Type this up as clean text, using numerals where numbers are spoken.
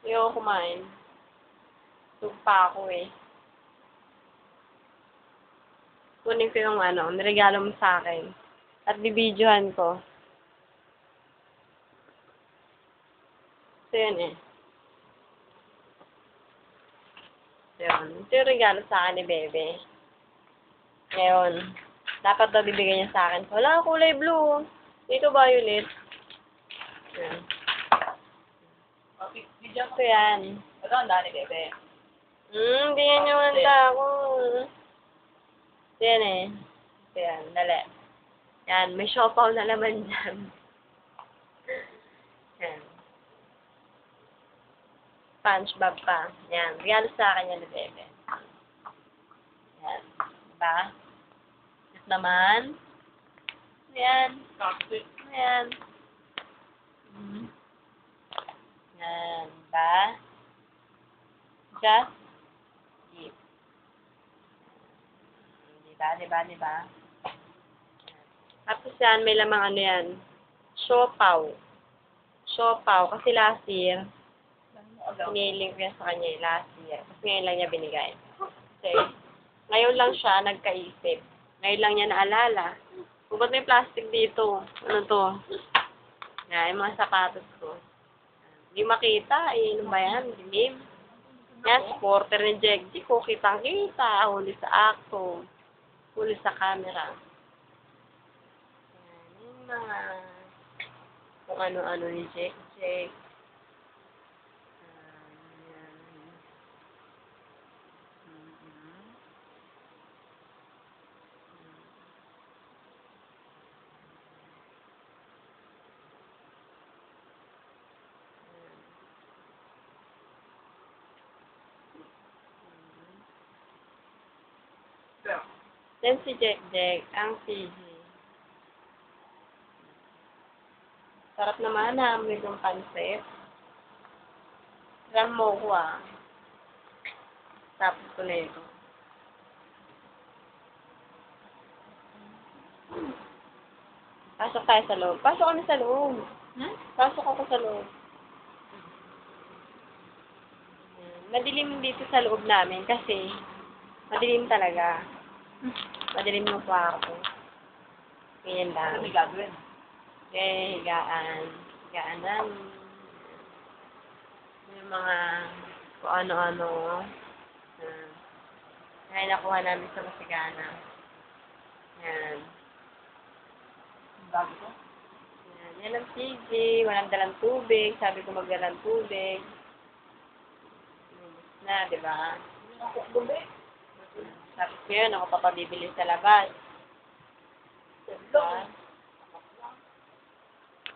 Ayoko kumain. Tug pa ako eh. Kunin ko yung niregalo mo sa akin. At bibidyohan ko. Ito yun eh. Ito yun. Ito yung regalo sa akin ni Bebe. Ngayon, dapat daw bibigyan niya sa akin. Wala, kulay blue. Dito violet. Yan. Ito yan. Ito ang dani, Bebe. Hindi yan yung handa ko. Ito yan eh. Ito yan, dali. Yan, may siopaw na laman dyan. Yan. SpongeBob pa. Yan, regalo sa akin yan ni Bebe. Yan. Diba? At naman. Yan. Yan. Yan. Diba? Just keep. Diba? Tapos yan, may lamang yan. Siopaw. Kasi last year, piniling ko yan sa kanya last year. Kasi ngayon lang niya binigay. Kasi, ngayon lang siya nagkaisip. Ngayon lang niya naalala. Kung ba't may plastic dito? Ano to? Yan, yung mga sapatos ko. Hindi makita eh. Ano ba yan? Dilim. Yan, supporter ni Jegji ko. Kitang-kita. Huli sa akto. Huli sa camera. Yan, yung mga kung ano-ano ni Jegji. Then si Jek, ang CG. Sarap naman na amoy yung pancit. Alam mo ko ah. Tapos ko na ito. Pasok tayo sa loob. Pasok kami sa loob. Pasok ako sa loob. Madilim dito sa loob namin kasi madilim talaga. Madilim yung kwarto. Ganyan lang. Ano may gagawin? Okay, higaan. Higaan namin. Yung mga kung ano-ano. Kaya nakuha namin sa Masigana. Yan. Bago ko? Yan ang CG. Walang dalang tubig. Sabi ko magdalang tubig. Na, di ba? Tubig? Tapos ngayon, ako papabibili sa labas. Ito.